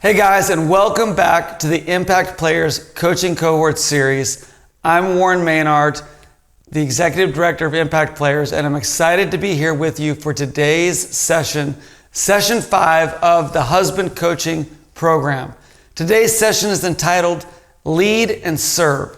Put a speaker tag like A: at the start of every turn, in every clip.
A: Hey guys, and welcome back to the Impact Players Coaching Cohort Series. I'm Warren Maynard, the Executive Director of Impact Players, and I'm excited to be here with you for today's session, Session 5 of the Husband Coaching Program. Today's session is entitled Lead and Serve.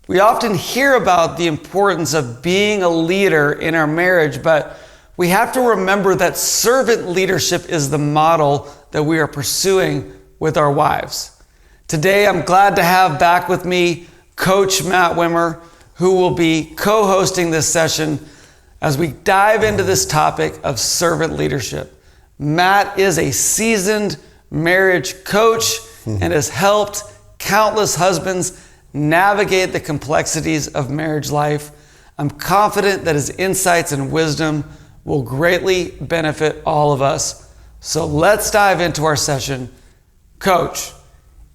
A: We often hear about the importance of being a leader in our marriage, but we have to remember that servant leadership is the model that we are pursuing with our wives. Today, I'm glad to have back with me Coach Matt Wimmer, who will be co-hosting this session as we dive into this topic of servant leadership. Matt is a seasoned marriage coach and has helped countless husbands navigate the complexities of marriage life. I'm confident that his insights and wisdom will greatly benefit all of us. So let's dive into our session. Coach,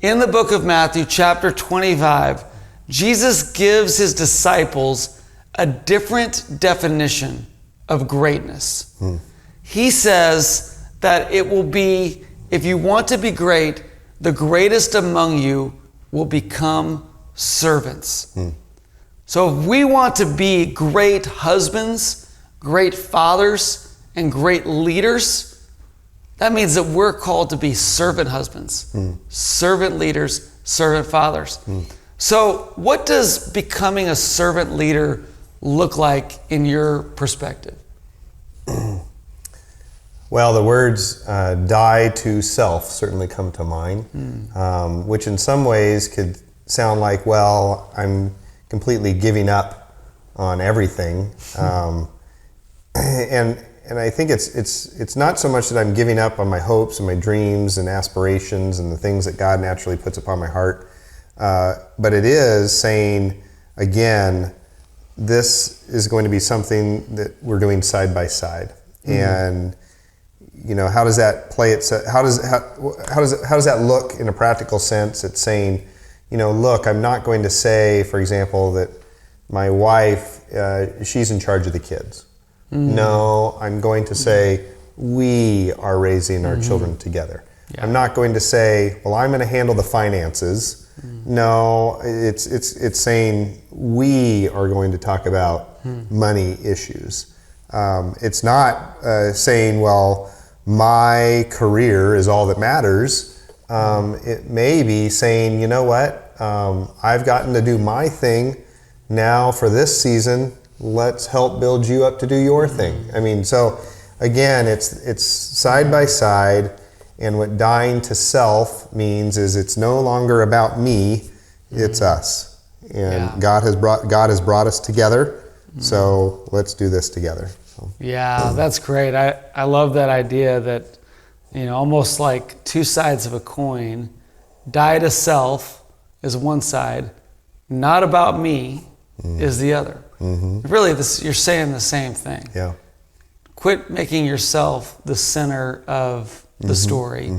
A: in the book of Matthew, chapter 25, Jesus gives his disciples a different definition of greatness. He says that it will be, if you want to be great, the greatest among you will become servants. So if we want to be great husbands, great fathers, and great leaders, that means that we're called to be servant husbands, servant leaders, servant fathers. So what does becoming a servant leader look like in your perspective?
B: Well, the words die to self certainly come to mind, which in some ways could sound like, well, I'm completely giving up on everything. And I think it's not so much that I'm giving up on my hopes and my dreams and aspirations and the things that God naturally puts upon my heart, but it is saying, again, this is going to be something that we're doing side by side. And you know, how does that play itself? How does that look in a practical sense? It's saying, you know, look, I'm not going to say, for example, that my wife, she's in charge of the kids. No, I'm going to say, we are raising our children together. I'm not going to say, well, I'm going to handle the finances. No, it's saying we are going to talk about money issues. It's not saying, well, my career is all that matters. It may be saying, you know what, I've gotten to do my thing. Now for this season, let's help build you up to do your thing. I mean, so again, it's side by side, and what dying to self means is it's no longer about me, it's us. And God has brought us together, so let's do this together. So.
A: Yeah, that's great. I love that idea that, you know, almost like two sides of a coin. Die to self is one side, not about me is the other. Really, you're saying the same thing.
B: Yeah.
A: Quit making yourself the center of the story,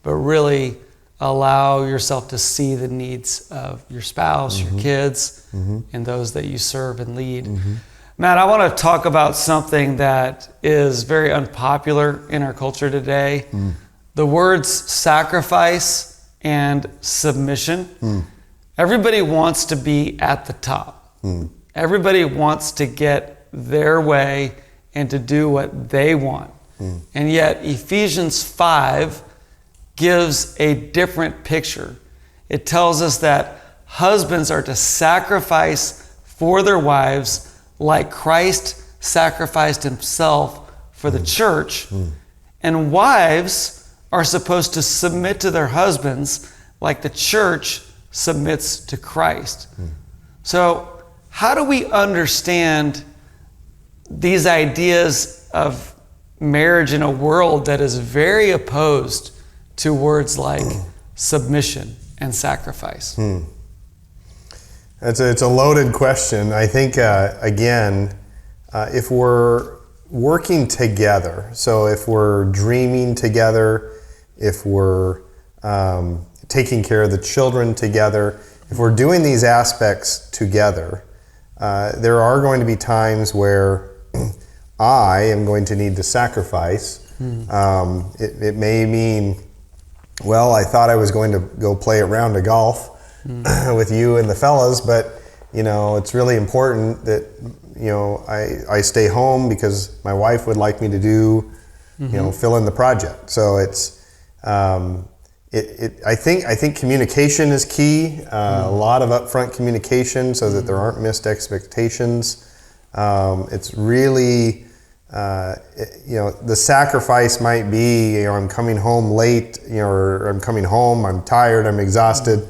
A: but really allow yourself to see the needs of your spouse, your kids, and those that you serve and lead. Matt, I want to talk about something that is very unpopular in our culture today. The words sacrifice and submission. Everybody wants to be at the top. Everybody wants to get their way and to do what they want. And yet Ephesians 5 gives a different picture. It tells us that husbands are to sacrifice for their wives like Christ sacrificed himself for the church. And wives are supposed to submit to their husbands like the church submits to Christ. So how do we understand these ideas of marriage in a world that is very opposed to words like submission and sacrifice?
B: It's a loaded question. I think, again, if we're working together, so if we're dreaming together, if we're taking care of the children together, if we're doing these aspects together, there are going to be times where I am going to need to sacrifice. It may mean Well, I thought I was going to go play a round of golf with you and the fellas, but it's really important that I stay home because my wife would like me to do fill in the project. So it's I think communication is key. A lot of upfront communication so that there aren't missed expectations. It's really the sacrifice might be I'm coming home late, or I'm coming home, I'm tired, I'm exhausted.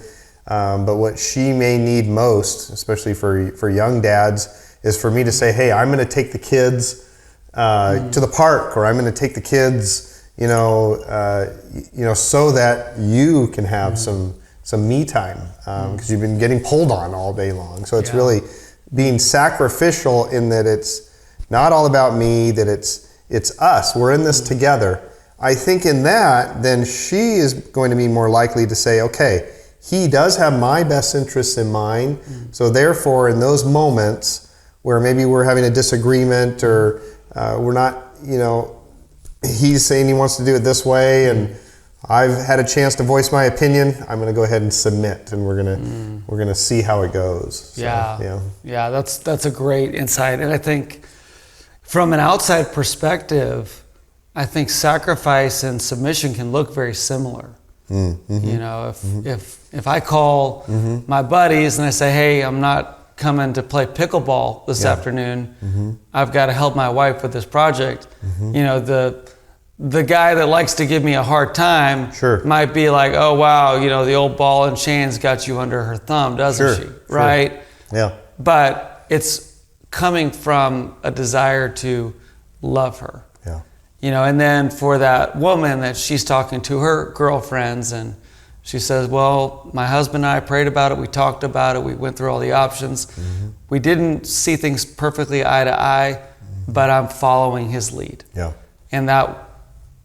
B: But what she may need most, especially for young dads, is for me to say, hey, I'm going to take the kids to the park, or I'm going to take the kids, so that you can have some me time, because you've been getting pulled on all day long. So it's really being sacrificial in that it's not all about me, that it's us. We're in this together. I think in that, then she is going to be more likely to say, okay, he does have my best interests in mind. So therefore, in those moments where maybe we're having a disagreement, or we're not, he's saying he wants to do it this way, and I've had a chance to voice my opinion, I'm going to go ahead and submit, and we're going to see how it goes. So,
A: yeah. That's a great insight, and I think from an outside perspective, I think sacrifice and submission can look very similar. If I call my buddies and I say, hey, I'm not coming to play pickleball this afternoon, I've got to help my wife with this project. The guy that likes to give me a hard time might be like, oh wow, the old ball and chain's got you under her thumb, doesn't she? Right?
B: Yeah.
A: But it's coming from a desire to love her. And then for that woman that she's talking to her girlfriends, and she says, well, my husband and I prayed about it, we talked about it, we went through all the options. We didn't see things perfectly eye to eye, but I'm following his lead. And that,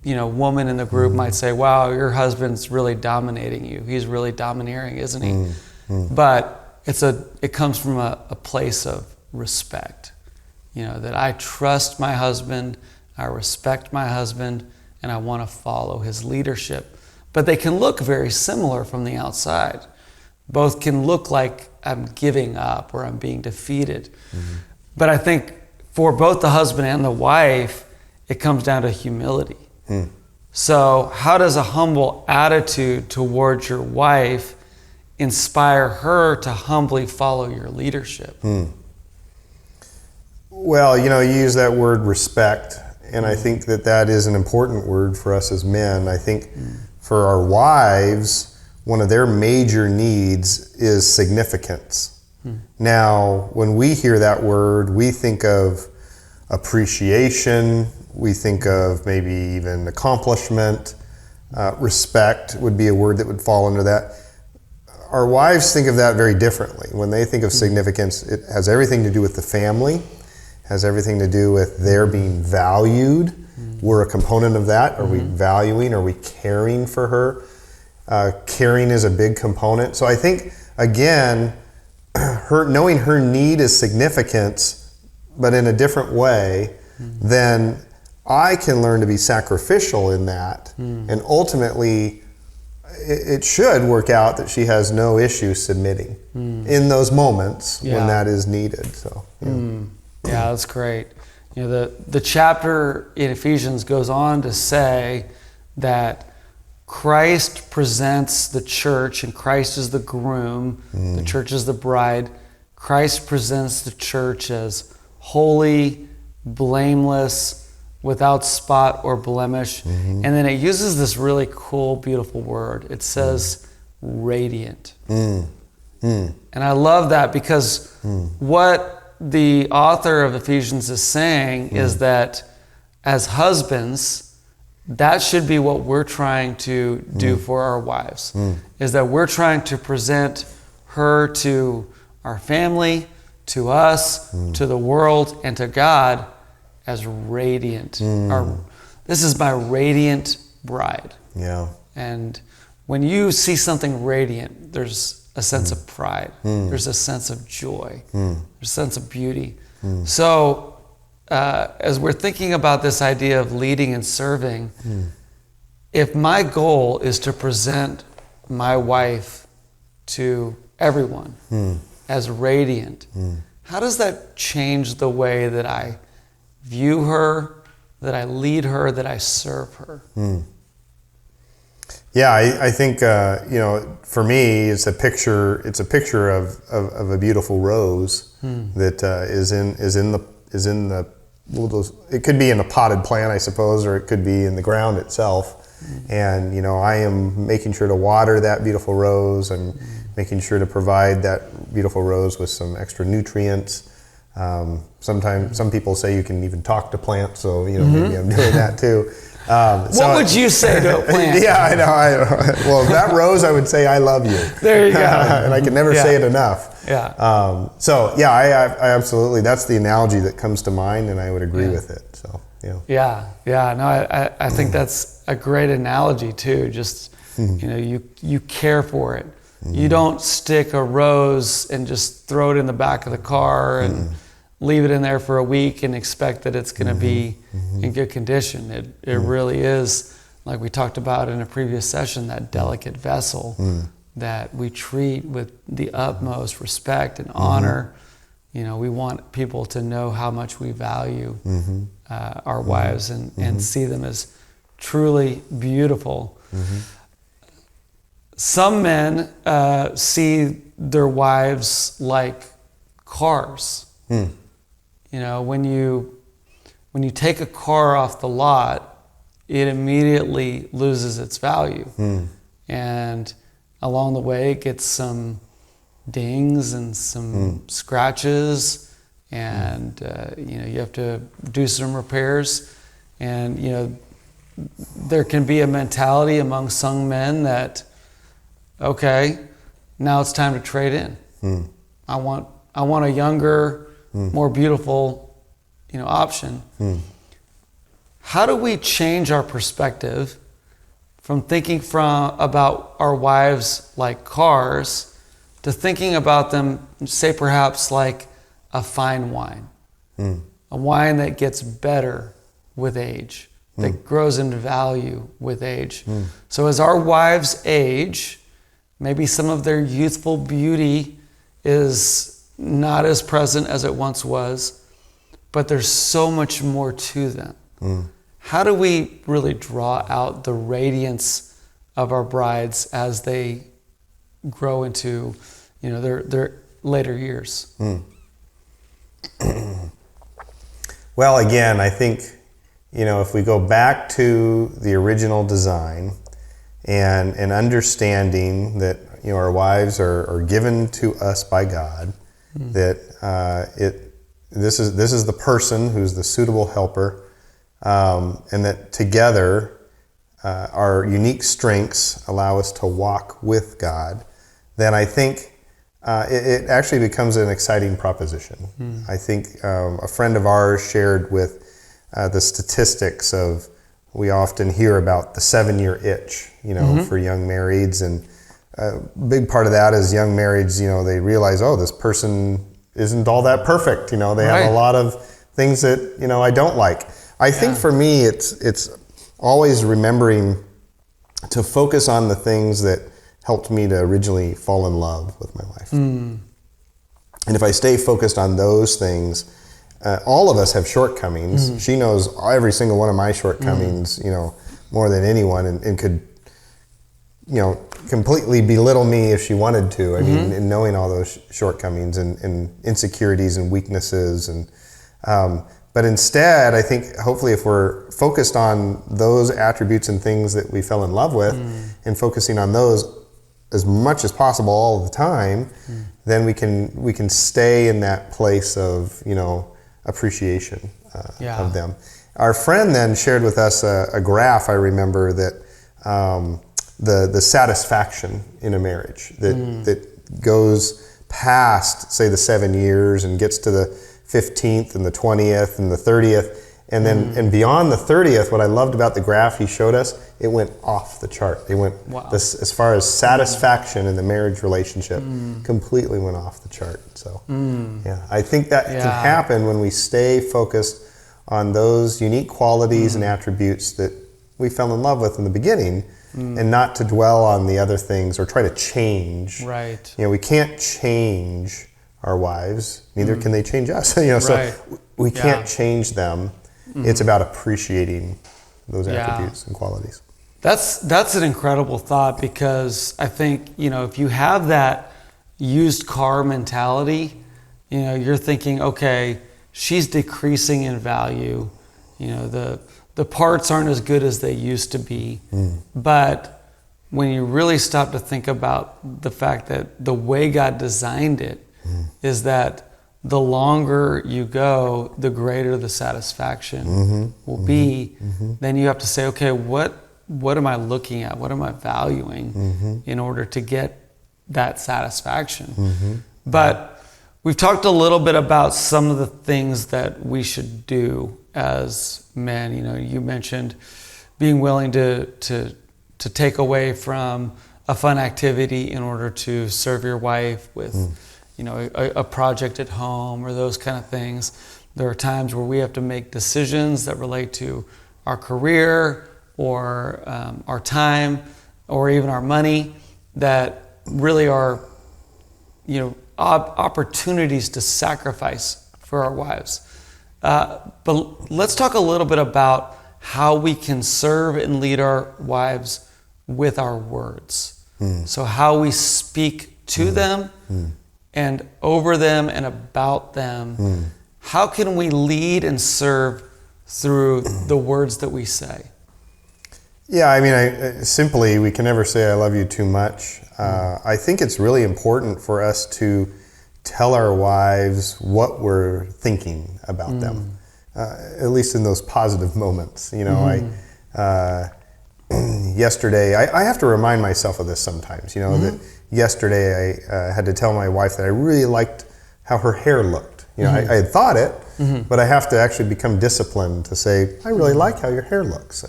A: woman in the group might say, wow, your husband's really dominating you. He's really domineering, isn't he? But it comes from a place of respect, that I trust my husband, I respect my husband, and I want to follow his leadership. But they can look very similar from the outside. Both can look like I'm giving up or I'm being defeated. But I think for both the husband and the wife, it comes down to humility. So how does a humble attitude towards your wife inspire her to humbly follow your leadership?
B: Well, you use that word respect. And I think that is an important word for us as men. I think for our wives, one of their major needs is significance. Now, when we hear that word, we think of appreciation, we think of maybe even accomplishment. Respect would be a word that would fall under that. Our wives think of that very differently. When they think of significance, it has everything to do with the family, has everything to do with their being valued. We're a component of that. Are we valuing? Are we caring for her? Caring is a big component. So I think, again, knowing her need is significance, but in a different way, then I can learn to be sacrificial in that. And ultimately, it should work out that she has no issue submitting in those moments when that is needed. So,
A: Yeah, that's great. The chapter in Ephesians goes on to say that Christ presents the church, and Christ is the groom, the church is the bride. Christ presents the church as holy, blameless, without spot or blemish. And then it uses this really cool, beautiful word. It says radiant. And I love that because what the author of Ephesians is saying is that as husbands, that should be what we're trying to do for our wives, is that we're trying to present her to our family, to us, to the world, and to God as radiant. This is my radiant bride. And when you see something radiant, there's a sense of pride. There's a sense of joy. There's a sense of beauty. So as we're thinking about this idea of leading and serving, if my goal is to present my wife to everyone as radiant, how does that change the way that I view her, that I lead her, that I serve her?
B: Yeah, I think for me, it's a picture of a beautiful rose that is in the little. It could be in a potted plant, I suppose, or it could be in the ground itself. And I am making sure to water that beautiful rose. I'm making sure to provide that beautiful rose with some extra nutrients. Sometimes some people say you can even talk to plants, so maybe I'm doing that too.
A: What would you say to a plant?
B: Yeah, I know. Well, that rose, I would say, I love you.
A: There you go.
B: And I can never say it enough.
A: Yeah.
B: I absolutely, that's the analogy that comes to mind, and I would agree with it. So,
A: Yeah. No, I think that's a great analogy too. Just, you care for it. You don't stick a rose and just throw it in the back of the car and leave it in there for a week and expect that it's going to be in good condition. It really is, like we talked about in a previous session, that delicate vessel that we treat with the utmost respect and honor. We want people to know how much we value our wives and see them as truly beautiful. Some men see their wives like cars. When you take a car off the lot, it immediately loses its value. And along the way, it gets some dings and some scratches, and you have to do some repairs. And there can be a mentality among some men that, okay, now it's time to trade in. I want a younger, more beautiful, option. How do we change our perspective from thinking about our wives like cars to thinking about them, say perhaps like a fine wine, a wine that gets better with age, that grows in value with age? So as our wives age, maybe some of their youthful beauty is not as present as it once was, but there's so much more to them. How do we really draw out the radiance of our brides as they grow into, their later years?
B: Well, again, I think, if we go back to the original design and understanding that, our wives are given to us by God, that this is the person who's the suitable helper, and that together our unique strengths allow us to walk with God, then I think it actually becomes an exciting proposition. I think a friend of ours shared with the statistics of, we often hear about the 7-year itch, for young marrieds, and a big part of that is young marrieds, they realize, this person isn't all that perfect. They have a lot of things that, I don't like. I think for me, it's always remembering to focus on the things that helped me to originally fall in love with my wife. And if I stay focused on those things, all of us have shortcomings. She knows every single one of my shortcomings, more than anyone, and could, completely belittle me if she wanted to. I mean, in knowing all those shortcomings and insecurities and weaknesses, but instead, I think hopefully if we're focused on those attributes and things that we fell in love with, and focusing on those as much as possible all the time, then we can stay in that place of appreciation of them. Our friend then shared with us a graph. I remember that. The satisfaction in a marriage that goes past, say, the 7 years and gets to the 15th and the 20th and the 30th, and then and beyond the 30th, what I loved about the graph he showed us, it went off the chart. It went as far as satisfaction in the marriage relationship, completely went off the chart. So I think that can happen when we stay focused on those unique qualities and attributes that we fell in love with in the beginning, and not to dwell on the other things or try to change.
A: Right.
B: We can't change our wives, neither can they change us.
A: Right.
B: So we can't change them. It's about appreciating those attributes and qualities.
A: That's an incredible thought, because I think, if you have that used car mentality, you're thinking, okay, she's decreasing in value. The parts aren't as good as they used to be. But when you really stop to think about the fact that the way God designed it is that the longer you go, the greater the satisfaction will be. Then you have to say, okay, what am I looking at? What am I valuing in order to get that satisfaction? But we've talked a little bit about some of the things that we should do as men. You mentioned being willing to take away from a fun activity in order to serve your wife with a project at home or those kind of things. There are times where we have to make decisions that relate to our career or our time or even our money that really are opportunities to sacrifice for our wives. But let's talk a little bit about how we can serve and lead our wives with our words. So how we speak to them and over them and about them. How can we lead and serve through the words that we say?
B: Yeah, simply, we can never say I love you too much. I think it's really important for us to tell our wives what we're thinking about them, at least in those positive moments. Yesterday, I have to remind myself of this sometimes, that yesterday I had to tell my wife that I really liked how her hair looked. I had thought it, but I have to actually become disciplined to say, I really like how your hair looks.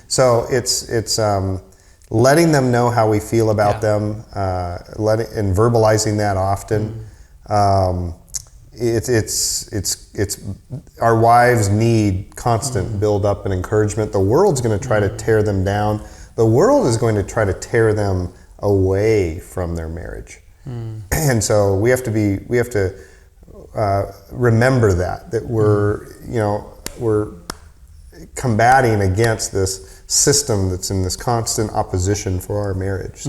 B: So it's letting them know how we feel about them, and verbalizing that often. It's our wives need constant build up and encouragement. The world's going to try to tear them down. The world is going to try to tear them away from their marriage. And so we have to remember that we're combating against this system that's in this constant opposition for our marriage.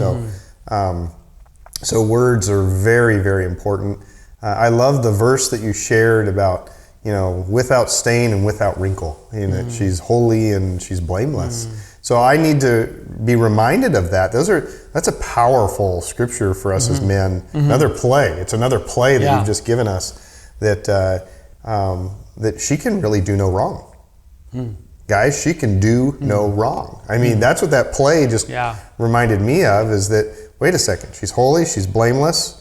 B: So words are very, very important. I love the verse that you shared about, without stain and without wrinkle, that she's holy and she's blameless. So I need to be reminded of that. That's a powerful scripture for us as men. Another play. It's another play that you've just given us that she can really do no wrong. Guys, she can do no wrong. That's what that play just reminded me of, is that, wait a second, she's holy, she's blameless,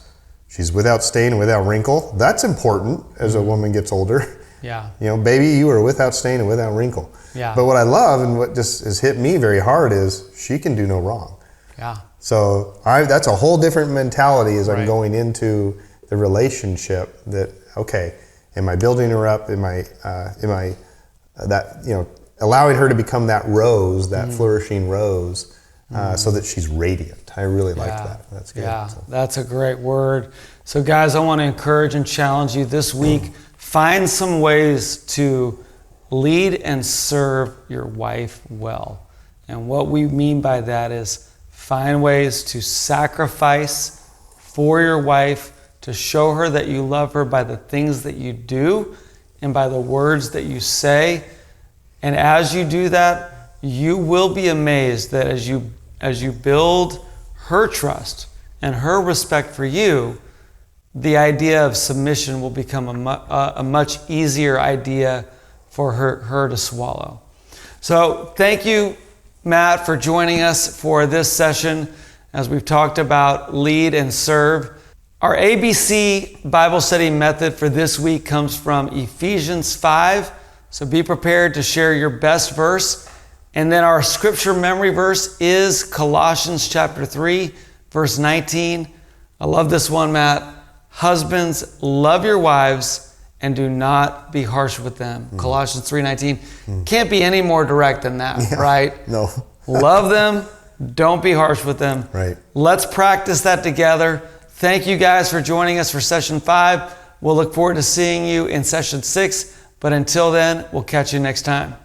B: she's without stain and without wrinkle. That's important as a woman gets older. Baby, you are without stain and without wrinkle. But what I love and what just has hit me very hard is she can do no wrong. So that's a whole different mentality as I'm going into the relationship, that, okay, am I building her up? Am I allowing her to become that rose, that flourishing rose, so that she's radiant. I really like that. That's good.
A: That's a great word. So guys, I want to encourage and challenge you this week. Find some ways to lead and serve your wife well. And what we mean by that is find ways to sacrifice for your wife, to show her that you love her by the things that you do and by the words that you say. And as you do that, you will be amazed that as you build her trust and her respect for you, the idea of submission will become a much easier idea for her to swallow. So thank you, Matt, for joining us for this session as we've talked about lead and serve. Our ABC Bible study method for this week comes from Ephesians 5. So be prepared to share your best verse. And then our scripture memory verse is Colossians chapter 3, verse 19. I love this one, Matt. Husbands, love your wives and do not be harsh with them. Colossians 3:19 can't be any more direct than that, right?
B: No.
A: Love them, don't be harsh with them.
B: Right.
A: Let's practice that together. Thank you guys for joining us for session 5. We'll look forward to seeing you in session 6, but until then, we'll catch you next time.